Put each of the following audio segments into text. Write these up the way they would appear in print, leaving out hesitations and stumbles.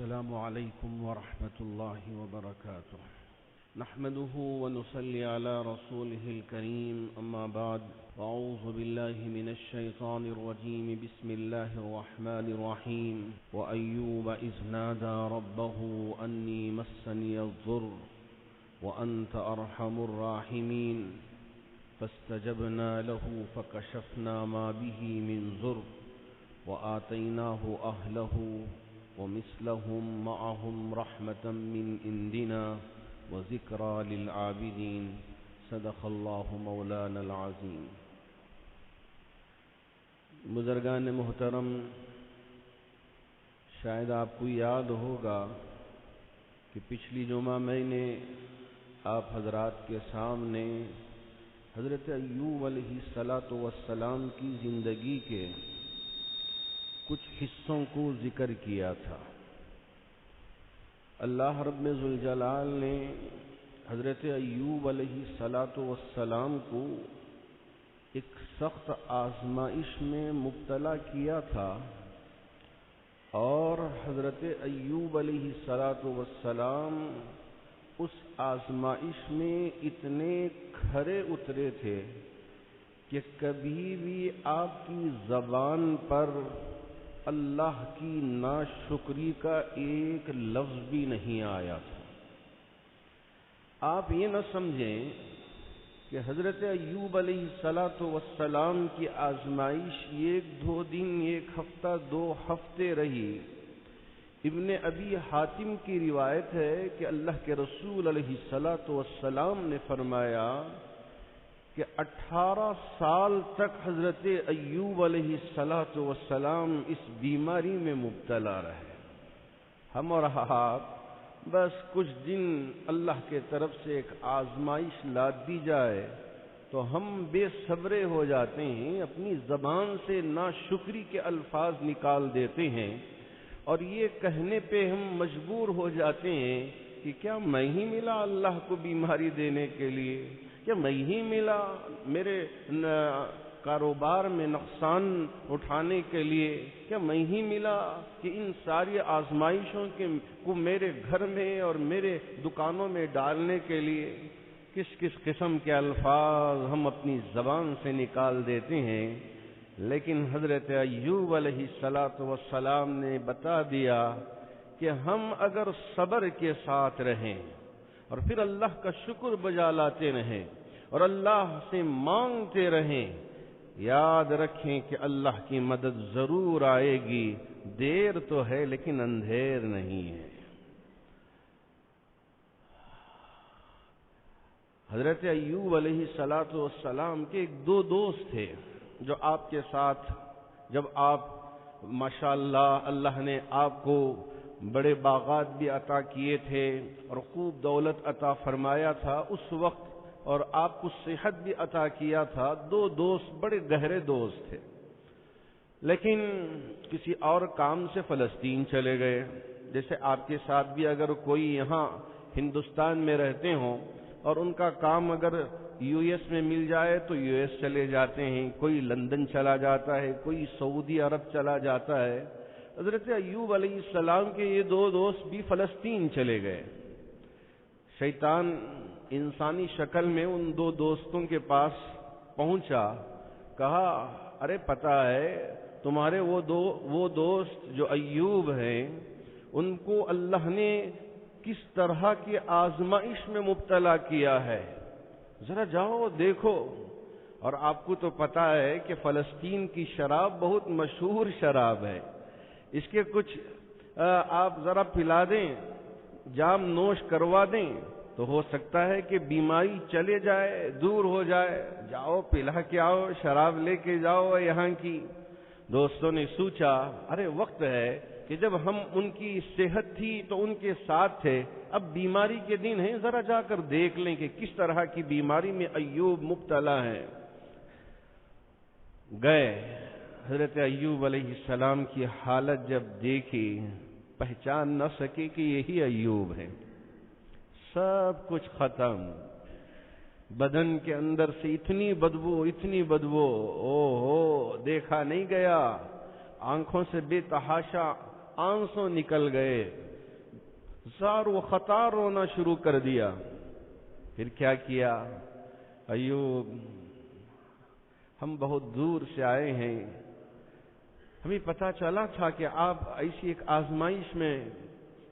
السلام عليكم ورحمة الله وبركاته. نحمده ونصلي على رسوله الكريم، أما بعد، أعوذ بالله من الشيطان الرجيم. بسم الله الرحمن الرحيم. وأيوب إذ نادى ربه أني مسني الضر وأنت أرحم الراحمين فاستجبنا له فكشفنا ما به من ضر وآتيناه أهله ومثلهم معهم رحمة من عندنا وذكرى للعابدين. صدق الله مولانا العظيم. بزرگان محترم، شاید آپ کو یاد ہوگا کہ پچھلی جمعہ میں نے آپ حضرات کے سامنے حضرت ایوب علیہ السلام کی زندگی کے کچھ حصوں کو ذکر کیا تھا. اللہ رب ذوالجلال نے حضرت ایوب علیہ السلام کو ایک سخت آزمائش میں مبتلا کیا تھا، اور حضرت ایوب علیہ السلام اس آزمائش میں اتنے کھرے اترے تھے کہ کبھی بھی آپ کی زبان پر اللہ کی ناشکری کا ایک لفظ بھی نہیں آیا تھا. آپ یہ نہ سمجھیں کہ حضرت ایوب علیہ السلام کی آزمائش ایک دو دن، ایک ہفتہ، 2 ہفتے رہی. ابن ابی حاتم کی روایت ہے کہ اللہ کے رسول علیہ السلام نے فرمایا کہ 18 سال تک حضرت ایوب علیہ السلام اس بیماری میں مبتلا رہے. ہم اور آپ بس کچھ دن اللہ کے طرف سے ایک آزمائش لاد دی جائے تو ہم بے صبرے ہو جاتے ہیں، اپنی زبان سے ناشکری کے الفاظ نکال دیتے ہیں، اور یہ کہنے پہ ہم مجبور ہو جاتے ہیں کہ کیا میں ہی ملا اللہ کو بیماری دینے کے لیے؟ کیا میں ہی ملا میرے کاروبار میں نقصان اٹھانے کے لیے؟ کیا میں ہی ملا کہ ان ساری آزمائشوں کو میرے گھر میں اور میرے دکانوں میں ڈالنے کے لیے؟ کس کس قسم کے الفاظ ہم اپنی زبان سے نکال دیتے ہیں. لیکن حضرت ایوب علیہ السلام نے بتا دیا کہ ہم اگر صبر کے ساتھ رہیں اور پھر اللہ کا شکر بجا لاتے رہیں اور اللہ سے مانگتے رہیں، یاد رکھیں کہ اللہ کی مدد ضرور آئے گی. دیر تو ہے لیکن اندھیر نہیں ہے. حضرت ایوب علیہ السلام کے 2 دوست تھے جو آپ کے ساتھ، جب آپ ماشاءاللہ اللہ نے آپ کو بڑے باغات بھی عطا کیے تھے اور خوب دولت عطا فرمایا تھا اس وقت، اور آپ کو صحت بھی عطا کیا تھا. 2 دوست بڑے گہرے دوست تھے، لیکن کسی اور کام سے فلسطین چلے گئے. جیسے آپ کے ساتھ بھی اگر کوئی یہاں ہندوستان میں رہتے ہوں اور ان کا کام اگر US میں مل جائے تو US چلے جاتے ہیں، کوئی لندن چلا جاتا ہے، کوئی سعودی عرب چلا جاتا ہے. حضرت ایوب علیہ السلام کے یہ 2 دوست بھی فلسطین چلے گئے. شیطان انسانی شکل میں ان 2 دوستوں کے پاس پہنچا، کہا ارے پتہ ہے تمہارے وہ دوست جو ایوب ہیں ان کو اللہ نے کس طرح کی آزمائش میں مبتلا کیا ہے، ذرا جاؤ دیکھو. اور آپ کو تو پتہ ہے کہ فلسطین کی شراب بہت مشہور شراب ہے، اس کے کچھ آپ ذرا پلا دیں، جام نوش کروا دیں تو ہو سکتا ہے کہ بیماری چلے جائے، دور ہو جائے. جاؤ پلا کے آؤ، شراب لے کے جاؤ یہاں کی. دوستوں نے سوچا ارے وقت ہے کہ جب ہم ان کی صحت تھی تو ان کے ساتھ تھے، اب بیماری کے دن ہیں، ذرا جا کر دیکھ لیں کہ کس طرح کی بیماری میں ایوب مبتلا ہے. گئے. حضرت ایوب علیہ السلام کی حالت جب دیکھی پہچان نہ سکے کہ یہی ایوب ہے. سب کچھ ختم، بدن کے اندر سے اتنی بدبو، دیکھا نہیں گیا. آنکھوں سے بے تحاشا آنسو نکل گئے. زار و خطار رونا شروع کر دیا. پھر کیا کیا؟ ایوب ہم بہت دور سے آئے ہیں، ہمیں پتہ چلا تھا کہ آپ ایسی ایک آزمائش میں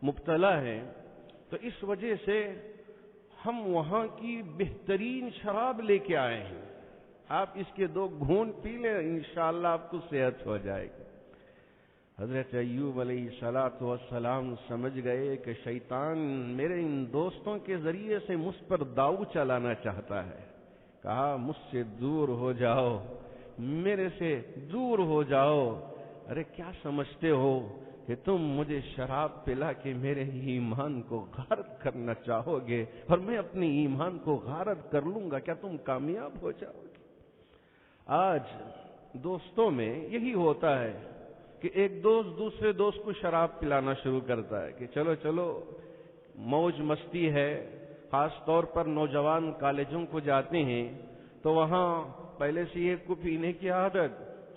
مبتلا ہیں، تو اس وجہ سے ہم وہاں کی بہترین شراب لے کے آئے ہیں، آپ اس کے 2 گھونٹ پی لیں، انشاءاللہ آپ کو صحت ہو جائے گی. حضرت ایوب علیہ السلام سمجھ گئے کہ شیطان میرے ان دوستوں کے ذریعے سے مجھ پر داؤ چلانا چاہتا ہے. کہا مجھ سے دور ہو جاؤ، میرے سے دور ہو جاؤ. ارے کیا سمجھتے ہو کہ تم مجھے شراب پلا کے میرے ایمان کو غارت کرنا چاہو گے اور میں اپنے ایمان کو غارت کر لوں گا؟ کیا تم کامیاب ہو جاؤ گے؟ آج دوستوں میں یہی ہوتا ہے کہ ایک دوست دوسرے دوست کو شراب پلانا شروع کرتا ہے کہ چلو چلو موج مستی ہے. خاص طور پر نوجوان کالجوں کو جاتے ہیں تو وہاں پہلے سے ایک کو پینے کی عادت،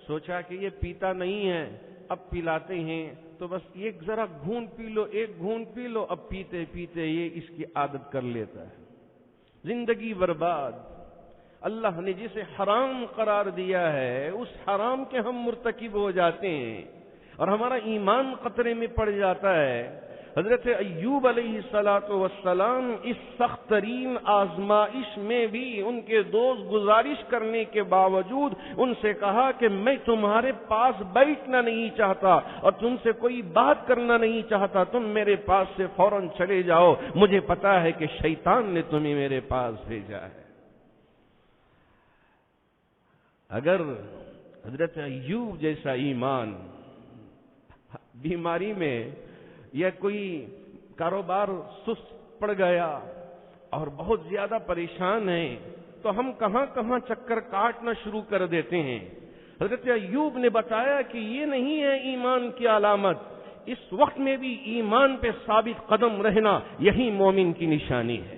سوچا کہ یہ پیتا نہیں ہے، اب پلاتے ہیں تو بس ایک ذرا گھونٹ پی لو، ایک گھونٹ پی لو، اب پیتے پیتے یہ اس کی عادت کر لیتا ہے. زندگی برباد. اللہ نے جسے حرام قرار دیا ہے اس حرام کے ہم مرتکب ہو جاتے ہیں اور ہمارا ایمان خطرے میں پڑ جاتا ہے. حضرت ایوب علیہ السلام اس سخت ترین آزمائش میں بھی ان کے دوست گزارش کرنے کے باوجود ان سے کہا کہ میں تمہارے پاس بیٹھنا نہیں چاہتا اور تم سے کوئی بات کرنا نہیں چاہتا، تم میرے پاس سے فوراً چلے جاؤ، مجھے پتا ہے کہ شیطان نے تمہیں میرے پاس بھیجا ہے. اگر حضرت ایوب جیسا ایمان بیماری میں یا کوئی کاروبار سست پڑ گیا اور بہت زیادہ پریشان ہیں تو ہم کہاں کہاں چکر کاٹنا شروع کر دیتے ہیں. حضرت ایوب نے بتایا کہ یہ نہیں ہے ایمان کی علامت، اس وقت میں بھی ایمان پہ ثابت قدم رہنا یہی مومن کی نشانی ہے.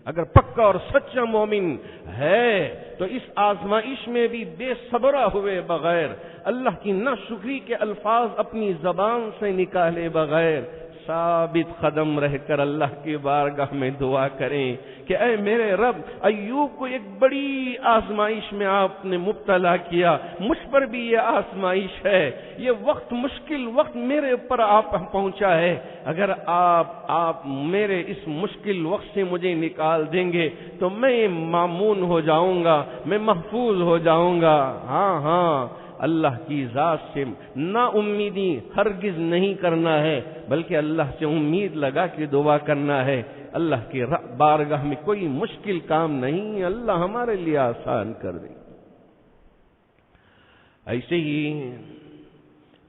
اگر پکا اور سچا مومن ہے تو اس آزمائش میں بھی بے صبرا ہوئے بغیر، اللہ کی ناشکری کے الفاظ اپنی زبان سے نکالے بغیر ثابت قدم رہ کر اللہ کی بارگاہ میں دعا کریں کہ اے میرے رب، ایوب کو ایک بڑی آزمائش میں آپ نے مبتلا کیا، مجھ پر بھی یہ آزمائش ہے، یہ وقت مشکل وقت میرے اوپر آپ پہنچا ہے، اگر آپ میرے اس مشکل وقت سے مجھے نکال دیں گے تو میں مامون ہو جاؤں گا، میں محفوظ ہو جاؤں گا. ہاں اللہ کی ذات سے نا امیدی ہرگز نہیں کرنا ہے، بلکہ اللہ سے امید لگا کے دعا کرنا ہے. اللہ کی بارگاہ میں کوئی مشکل کام نہیں، اللہ ہمارے لیے آسان کر دے. ایسے ہی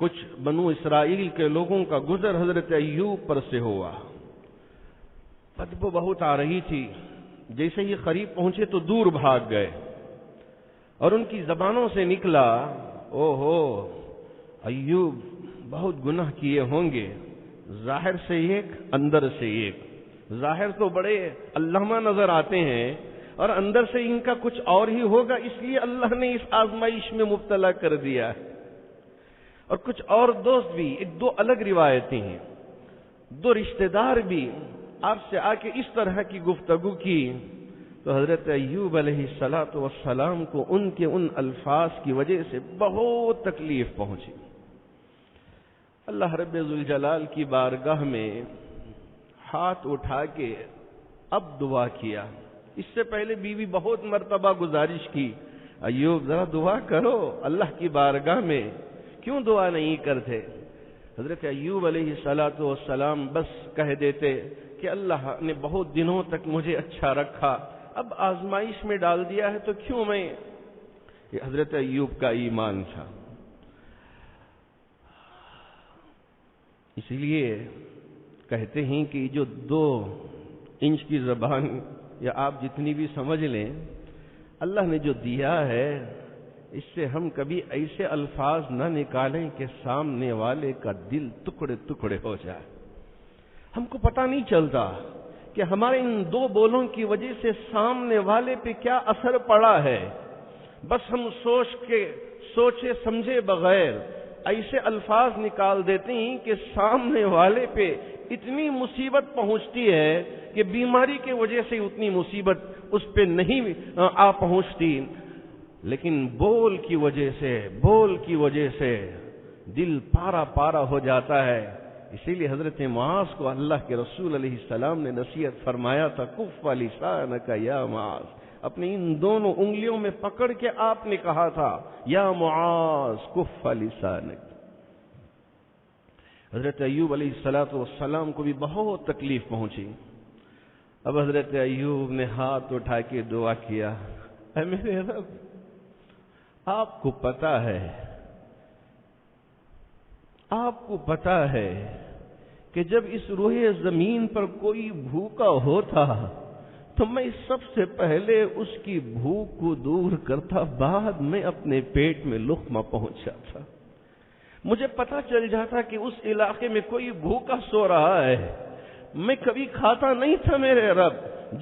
کچھ بنو اسرائیل کے لوگوں کا گزر حضرت ایوب پر سے ہوا. بدبو بہت آ رہی تھی، جیسے ہی قریب پہنچے تو دور بھاگ گئے اور ان کی زبانوں سے نکلا، او ہو ایوب بہت گناہ کیے ہوں گے، ظاہر سے ایک اندر سے ایک. ظاہر تو بڑے علامہ نظر آتے ہیں اور اندر سے ان کا کچھ اور ہی ہوگا، اس لیے اللہ نے اس آزمائش میں مبتلا کر دیا ہے. اور کچھ اور دوست بھی، 1-2 الگ روایتیں ہیں، 2 رشتہ دار بھی آپ سے آ کے اس طرح کی گفتگو کی تو حضرت ایوب علیہ السلام کو ان کے ان الفاظ کی وجہ سے بہت تکلیف پہنچی. اللہ رب ذوالجلال کی بارگاہ میں ہاتھ اٹھا کے اب دعا کیا. اس سے پہلے بیوی بہت مرتبہ گزارش کی، ایوب ذرا دعا کرو اللہ کی بارگاہ میں، کیوں دعا نہیں کرتے؟ حضرت ایوب علیہ السلام بس کہہ دیتے کہ اللہ نے بہت دنوں تک مجھے اچھا رکھا، اب آزمائش میں ڈال دیا ہے تو کیوں میں. یہ حضرت ایوب کا ایمان تھا. اس لیے کہتے ہیں کہ جو 2 انچ کی زبان یا آپ جتنی بھی سمجھ لیں اللہ نے جو دیا ہے، اس سے ہم کبھی ایسے الفاظ نہ نکالیں کہ سامنے والے کا دل ٹکڑے ٹکڑے ہو جائے. ہم کو پتہ نہیں چلتا کہ ہمارے ان 2 بولوں کی وجہ سے سامنے والے پہ کیا اثر پڑا ہے. بس ہم سوچے سمجھے بغیر ایسے الفاظ نکال دیتے ہیں کہ سامنے والے پہ اتنی مصیبت پہنچتی ہے کہ بیماری کی وجہ سے اتنی مصیبت اس پہ نہیں آ پہنچتی، لیکن بول کی وجہ سے دل پارا پارا ہو جاتا ہے۔ اسی لیے حضرت معاذ کو اللہ کے رسول علیہ السلام نے نصیحت فرمایا تھا، کف لسانک یا معاذ، اپنی ان دونوں انگلیوں میں پکڑ کے آپ نے کہا تھا، یا معاذ کف لسانک۔ حضرت ایوب علیہ السلام کو بھی بہت تکلیف پہنچی۔ اب حضرت ایوب نے ہاتھ اٹھا کے دعا کیا، اے میرے رب، آپ کو پتا ہے کہ جب اس روح زمین پر کوئی بھوکا ہوتا تو میں سب سے پہلے اس کی بھوک کو دور کرتا، بعد میں اپنے پیٹ میں لقمہ پہنچاتا۔ مجھے پتا چل جاتا کہ اس علاقے میں کوئی بھوکا سو رہا ہے، میں کبھی کھاتا نہیں تھا میرے رب،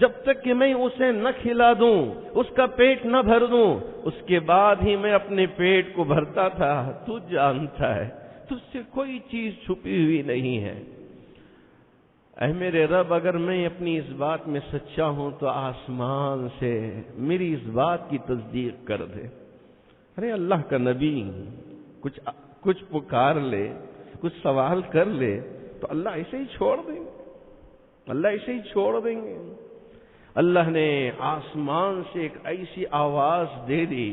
جب تک کہ میں اسے نہ کھلا دوں، اس کا پیٹ نہ بھر دوں، اس کے بعد ہی میں اپنے پیٹ کو بھرتا تھا۔ تو جانتا ہے، تجھ سے کوئی چیز چھپی ہوئی نہیں ہے۔ اے میرے رب، اگر میں اپنی اس بات میں سچا ہوں تو آسمان سے میری اس بات کی تصدیق کر دے۔ ارے اللہ کا نبی کچھ پکار لے، کچھ سوال کر لے تو اللہ ایسے ہی چھوڑ دیں گے۔ اللہ نے آسمان سے ایک ایسی آواز دے دی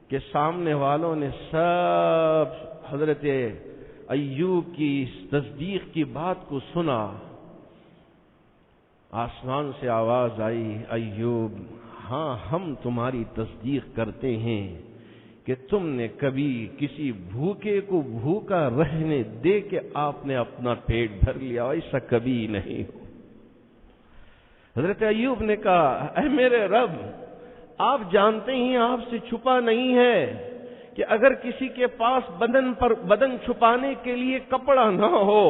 کہ سامنے والوں نے سب حضرت ایوب کی اس تصدیق کی بات کو سنا۔ آسمان سے آواز آئی، ایوب، ہاں ہم تمہاری تصدیق کرتے ہیں کہ تم نے کبھی کسی بھوکے کو بھوکا رہنے دے کے آپ نے اپنا پیٹ بھر لیا، ایسا کبھی نہیں ہو۔ حضرت ایوب نے کہا، اے میرے رب، آپ جانتے ہیں آپ سے چھپا نہیں ہے کہ اگر کسی کے پاس بدن چھپانے کے لیے کپڑا نہ ہو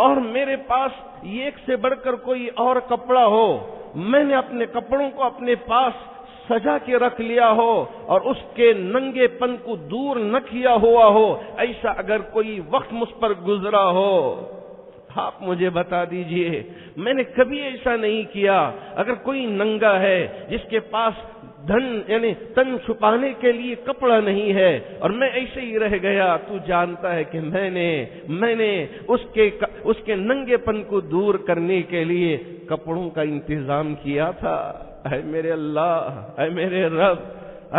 اور میرے پاس ایک سے بڑھ کر کوئی اور کپڑا ہو، میں نے اپنے کپڑوں کو اپنے پاس سجا کے رکھ لیا ہو اور اس کے ننگے پن کو دور نہ کیا ہوا ہو، ایسا اگر کوئی وقت مجھ پر گزرا ہو، آپ مجھے بتا دیجئے۔ میں نے کبھی ایسا نہیں کیا۔ اگر کوئی ننگا ہے جس کے پاس تن چھپانے کے لیے کپڑا نہیں ہے اور میں ایسے ہی رہ گیا، تو جانتا ہے کہ میں نے اس کے ننگے پن کو دور کرنے کے لیے کپڑوں کا انتظام کیا تھا۔ اے میرے اللہ، اے میرے رب،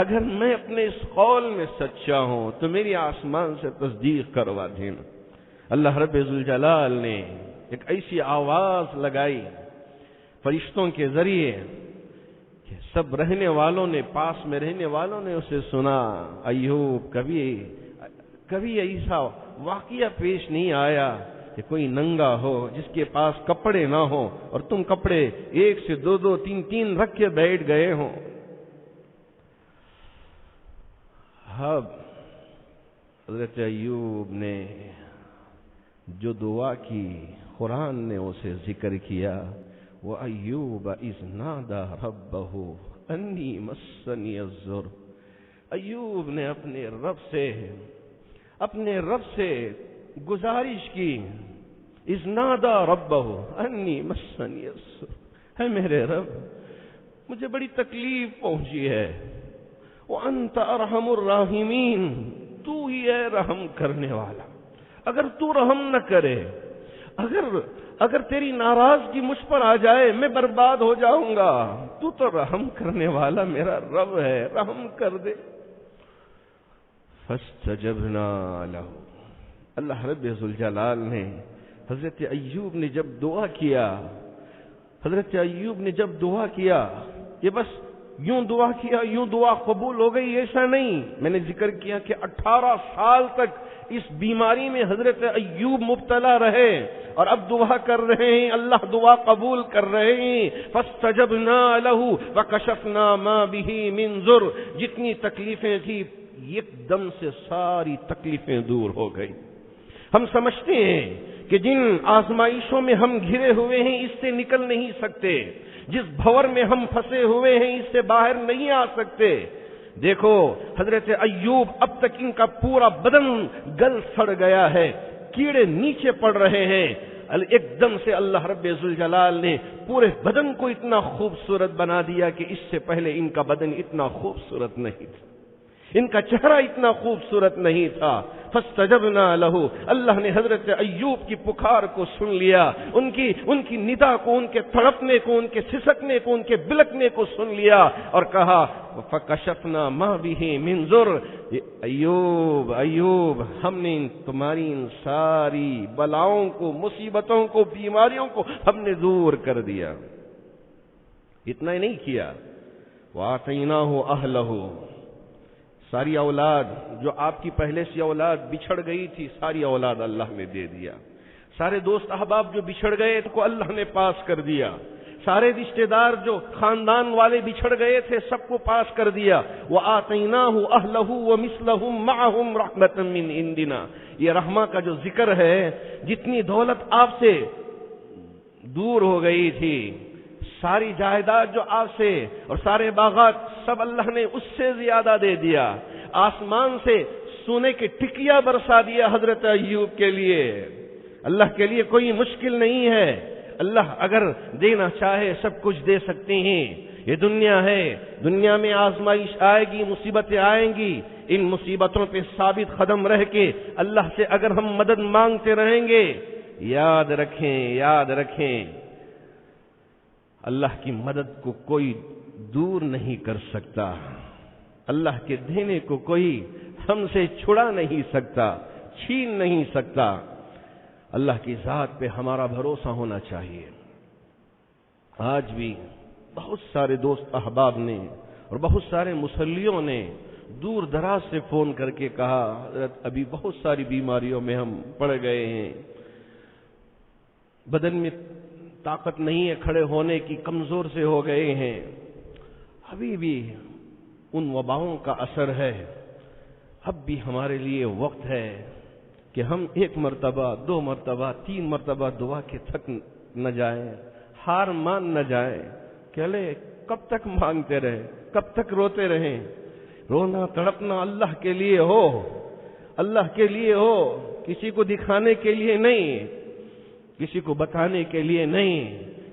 اگر میں اپنے اس قول میں سچا ہوں تو میری آسمان سے تصدیق کروا دینا۔ اللہ رب ذوالجلال نے ایک ایسی آواز لگائی فرشتوں کے ذریعے کہ سب رہنے والوں نے، پاس میں رہنے والوں نے اسے سنا۔ ایوب، کبھی ایسا واقعہ پیش نہیں آیا کہ کوئی ننگا ہو جس کے پاس کپڑے نہ ہو اور تم کپڑے ایک سے دو تین رکھ کے بیٹھ گئے ہوں۔ اب حضرت ایوب نے جو دعا کی، قرآن نے اسے ذکر کیا، وَأَيُّوبَ إِذْ نَادَى رَبَّهُ أَنِّي مَسَّنِيَ الضُّرُّ۔ ایوب نے اپنے رب سے گزارش کی، اذ نادى ربه انی مسنی الضر، ہے میرے رب مجھے بڑی تکلیف پہنچی ہے، وانت ارحم الراحمین، تو ہی ہے رحم کرنے والا، اگر تو رحم نہ کرے، اگر تیری ناراضگی مجھ پر آ جائے میں برباد ہو جاؤں گا، تو رحم کرنے والا میرا رب ہے، رحم کر دے۔ فاستجبنا له، اللہ رب ذوالجلال نے حضرت ایوب نے جب دعا کیا، یہ بس یوں دعا قبول ہو گئی ایسا نہیں۔ میں نے ذکر کیا کہ 18 سال تک اس بیماری میں حضرت ایوب مبتلا رہے اور اب دعا کر رہے ہیں، اللہ دعا قبول کر رہے ہیں۔ فاستجبنا له وكشفنا ما به من ضر، جتنی تکلیفیں تھی ایک دم سے ساری تکلیفیں دور ہو گئی۔ ہم سمجھتے ہیں کہ جن آزمائشوں میں ہم گھرے ہوئے ہیں اس سے نکل نہیں سکتے، جس بھور میں ہم پھنسے ہوئے ہیں اس سے باہر نہیں آ سکتے، دیکھو حضرت ایوب اب تک ان کا پورا بدن گل سڑ گیا ہے، کیڑے نیچے پڑ رہے ہیں، ایک دم سے اللہ رب ذوالجلال نے پورے بدن کو اتنا خوبصورت بنا دیا کہ اس سے پہلے ان کا بدن اتنا خوبصورت نہیں تھا، ان کا چہرہ اتنا خوبصورت نہیں تھا۔ فاستجبنا له، اللہ نے حضرت ایوب کی پکار کو سن لیا، ان کی ندا کو، ان کے تڑپنے کو، ان کے سسکنے کو، ان کے بلکنے کو سن لیا اور کہا فکشفنا ما به من ضر، ایوب ایوب ہم نے تمہاری ان ساری بلاؤں کو، مصیبتوں کو، بیماریوں کو ہم نے دور کر دیا۔ اتنا ہی نہیں کیا، وَآتَيْنَاهُ أَهْلَهُ، ساری اولاد جو آپ کی پہلے سے اولاد بچھڑ گئی تھی، ساری اولاد اللہ نے دے دیا، سارے دوست احباب جو بچھڑ گئے ان کو اللہ نے پاس کر دیا، سارے رشتہ دار جو خاندان والے بچھڑ گئے تھے سب کو پاس کر دیا۔ وَآتَيْنَاهُ أَهْلَهُ وَمِثْلَهُمْ مَعَهُمْ رَحْمَةً مِّنْ عِنْدِنَا، یہ رحمہ کا جو ذکر ہے، جتنی دولت آپ سے دور ہو گئی تھی، ساری جائیداد جو آپ سے اور سارے باغات سب اللہ نے اس سے زیادہ دے دیا، آسمان سے سونے کی ٹکیا برسا دیا حضرت ایوب کے لیے۔ اللہ کے لیے کوئی مشکل نہیں ہے، اللہ اگر دینا چاہے سب کچھ دے سکتے ہیں۔ یہ دنیا ہے، دنیا میں آزمائش آئے گی، مصیبتیں آئیں گی، ان مصیبتوں پہ ثابت قدم رہ کے اللہ سے اگر ہم مدد مانگتے رہیں گے، یاد رکھیں اللہ کی مدد کو کوئی دور نہیں کر سکتا، اللہ کے دینے کو کوئی ہم سے چھڑا نہیں سکتا، چھین نہیں سکتا۔ اللہ کی ذات پہ ہمارا بھروسہ ہونا چاہیے۔ آج بھی بہت سارے دوست احباب نے اور بہت سارے مسلیوں نے دور دراز سے فون کر کے کہا حضرت ابھی بہت ساری بیماریوں میں ہم پڑ گئے ہیں، بدن میں طاقت نہیں ہے کھڑے ہونے کی، کمزور سے ہو گئے ہیں، ابھی بھی ان وباؤں کا اثر ہے، اب بھی ہمارے لیے وقت ہے کہ ہم 1 مرتبہ 2 مرتبہ 3 مرتبہ دعا کے تھک نہ جائیں، ہار مان نہ جائیں۔ کہلے کب تک مانگتے رہے، کب تک روتے رہیں؟ رونا تڑپنا اللہ کے لیے ہو، اللہ کے لیے ہو، کسی کو دکھانے کے لیے نہیں، کسی کو بتانے کے لیے نہیں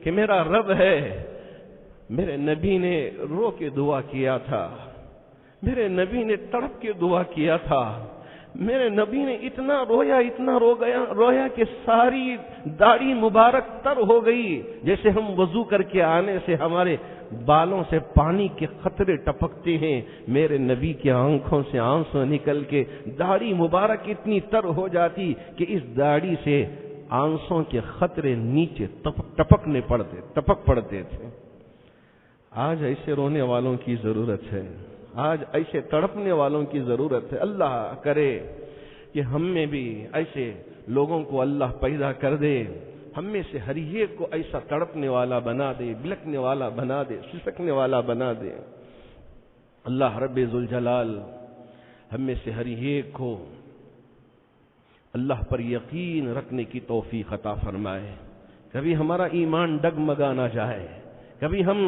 کہ میرا رب ہے۔ میرے نبی نے رو کے دعا کیا تھا، میرے نبی نے تڑپ کے دعا کیا تھا، میرے نبی نے اتنا رویا کہ ساری داڑھی مبارک تر ہو گئی، جیسے ہم وضو کر کے آنے سے ہمارے بالوں سے پانی کے قطرے ٹپکتے ہیں، میرے نبی کی آنکھوں سے آنسو نکل کے داڑھی مبارک اتنی تر ہو جاتی کہ اس داڑھی سے آنسوں کے خطرے نیچے ٹپک پڑتے تھے۔ آج ایسے رونے والوں کی ضرورت ہے، آج ایسے تڑپنے والوں کی ضرورت ہے۔ اللہ کرے کہ ہم میں بھی ایسے لوگوں کو اللہ پیدا کر دے، ہم میں سے ہر ایک کو ایسا تڑپنے والا بنا دے، بلکنے والا بنا دے، سسکنے والا بنا دے۔ اللہ رب ذوالجلال ہم میں سے ہر ایک کو اللہ پر یقین رکھنے کی توفیق عطا فرمائے، کبھی ہمارا ایمان ڈگمگا نہ جائے، کبھی ہم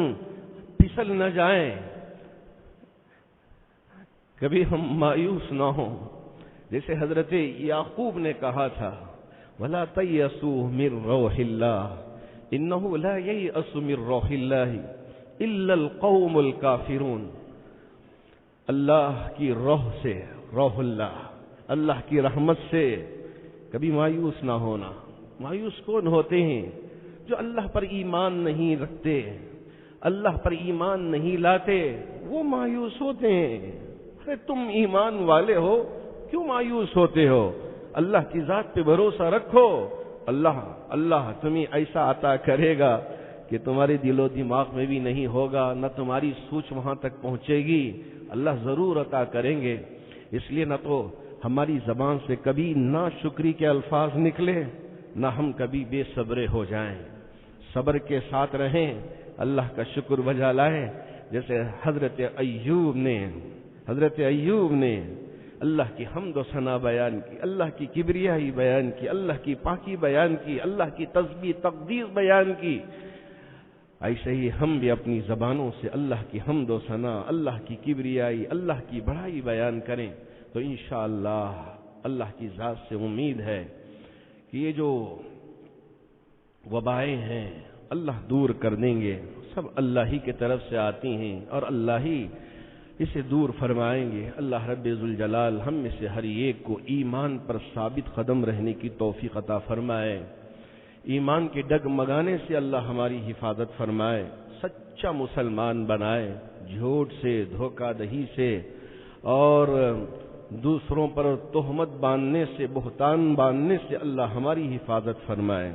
پھسل نہ جائیں، کبھی ہم مایوس نہ ہوں، جیسے حضرت یعقوب نے کہا تھا وَلَا تَيْأَسُوا مِن رَوْحِ اللَّهِ إِنَّهُ لَا يَيْأَسُ مِن رَوْحِ اللَّهِ إِلَّا الْقَوْمُ الْكَافِرُونَ۔ اللہ کی روح سے، روح اللہ کی رحمت سے کبھی مایوس نہ ہونا۔ مایوس کون ہوتے ہیں؟ جو اللہ پر ایمان نہیں رکھتے، اللہ پر ایمان نہیں لاتے، وہ مایوس ہوتے ہیں۔ ارے تم ایمان والے ہو، کیوں مایوس ہوتے ہو؟ اللہ کی ذات پہ بھروسہ رکھو، اللہ تمہیں ایسا عطا کرے گا کہ تمہارے دل و دماغ میں بھی نہیں ہوگا، نہ تمہاری سوچ وہاں تک پہنچے گی، اللہ ضرور عطا کریں گے۔ اس لیے نہ تو ہماری زبان سے کبھی نا شکری کے الفاظ نکلے، نہ ہم کبھی بے صبرے ہو جائیں، صبر کے ساتھ رہیں، اللہ کا شکر بجا لائیں۔ جیسے حضرت ایوب نے اللہ کی حمد و ثنا بیان کی، اللہ کی کبریائی بیان کی، اللہ کی پاکی بیان کی، اللہ کی تسبیح تقدیس بیان کی، ایسے ہی ہم بھی اپنی زبانوں سے اللہ کی حمد و ثنا، اللہ کی کبریائی، اللہ کی بڑائی بیان کریں تو انشاءاللہ اللہ کی ذات سے امید ہے کہ یہ جو وبائیں ہیں اللہ دور کر دیں گے. سب اللہ ہی کی طرف سے آتی ہیں اور اللہ ہی اسے دور فرمائیں گے. اللہ رب ذوالجلال ہم میں سے ہر ایک کو ایمان پر ثابت قدم رہنے کی توفیق عطا فرمائے. ایمان کے ڈگمگانے سے اللہ ہماری حفاظت فرمائے، سچا مسلمان بنائے، جھوٹ سے، دھوکہ دہی سے اور دوسروں پر تہمت باندھنے سے، بہتان باندھنے سے اللہ ہماری حفاظت فرمائے.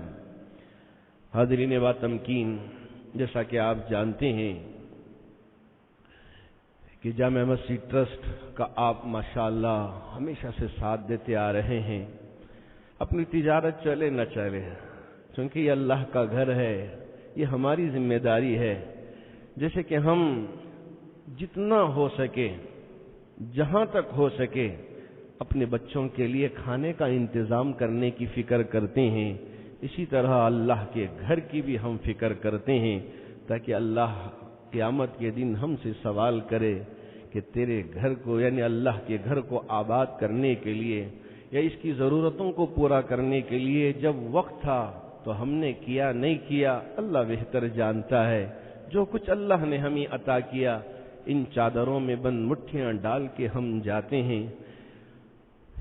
حاضرین و تمکین، جیسا کہ آپ جانتے ہیں کہ جامع مسجد ٹرسٹ کا آپ ماشاءاللہ ہمیشہ سے ساتھ دیتے آ رہے ہیں. اپنی تجارت چلے نہ چلے، چونکہ یہ اللہ کا گھر ہے، یہ ہماری ذمہ داری ہے. جیسے کہ ہم جتنا ہو سکے، جہاں تک ہو سکے، اپنے بچوں کے لیے کھانے کا انتظام کرنے کی فکر کرتے ہیں، اسی طرح اللہ کے گھر کی بھی ہم فکر کرتے ہیں، تاکہ اللہ قیامت کے دن ہم سے سوال کرے کہ تیرے گھر کو، یعنی اللہ کے گھر کو آباد کرنے کے لیے یا اس کی ضرورتوں کو پورا کرنے کے لیے جب وقت تھا تو ہم نے کیا نہیں کیا، اللہ بہتر جانتا ہے. جو کچھ اللہ نے ہمیں عطا کیا، ان چادروں میں بند مٹھیاں ڈال کے ہم جاتے ہیں.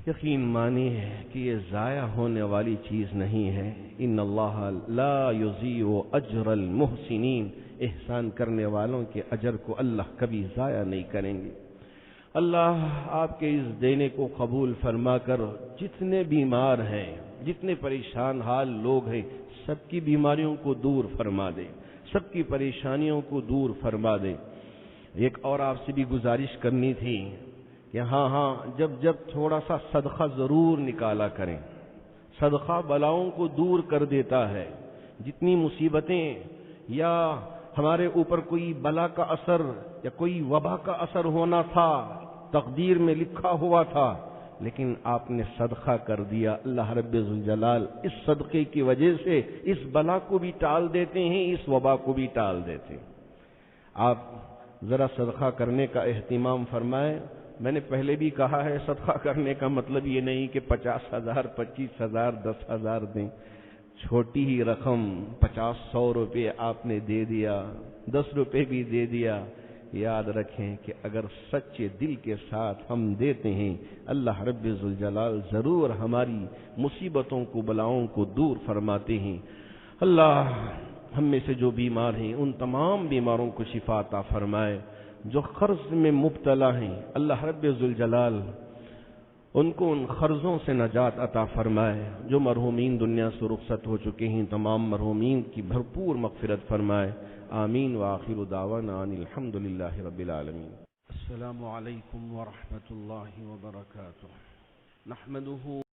یقین مانیے کہ یہ ضائع ہونے والی چیز نہیں ہے. ان اللہ لا یضیع اجر المحسنین، احسان کرنے والوں کے اجر کو اللہ کبھی ضائع نہیں کریں گے. اللہ آپ کے اس دینے کو قبول فرما کر جتنے بیمار ہیں، جتنے پریشان حال لوگ ہیں، سب کی بیماریوں کو دور فرما دے، سب کی پریشانیوں کو دور فرما دے. ایک اور آپ سے بھی گزارش کرنی تھی کہ ہاں جب تھوڑا سا صدقہ ضرور نکالا کریں. صدقہ بلاؤں کو دور کر دیتا ہے. جتنی مصیبتیں یا ہمارے اوپر کوئی بلا کا اثر یا کوئی وبا کا اثر ہونا تھا، تقدیر میں لکھا ہوا تھا، لیکن آپ نے صدقہ کر دیا. اللہ رب ذوالجلال اس صدقے کی وجہ سے اس بلا کو بھی ٹال دیتے ہیں، اس وبا کو بھی ٹال دیتے ہیں. آپ ذرا صدقہ کرنے کا اہتمام فرمائیں. میں نے پہلے بھی کہا ہے، صدقہ کرنے کا مطلب یہ نہیں کہ 50,000 25,000 10,000 دیں. چھوٹی ہی رقم 50-100 روپے آپ نے دے دیا، 10 روپے بھی دے دیا. یاد رکھیں کہ اگر سچے دل کے ساتھ ہم دیتے ہیں، اللہ رب ذوالجلال ضرور ہماری مصیبتوں کو، بلاؤں کو دور فرماتے ہیں. اللہ ہم میں سے جو بیمار ہیں ان تمام بیماروں کو شفا عطا فرمائے. جو قرض میں مبتلا ہیں، اللہ رب ذوالجلال ان کو ان قرضوں سے نجات عطا فرمائے. جو مرحومین دنیا سے رخصت ہو چکے ہیں، تمام مرحومین کی بھرپور مغفرت فرمائے. آمین. وآخر دعوانا ان الحمد للہ رب العالمین. السلام علیکم ورحمۃ اللہ وبرکاتہ. نحمده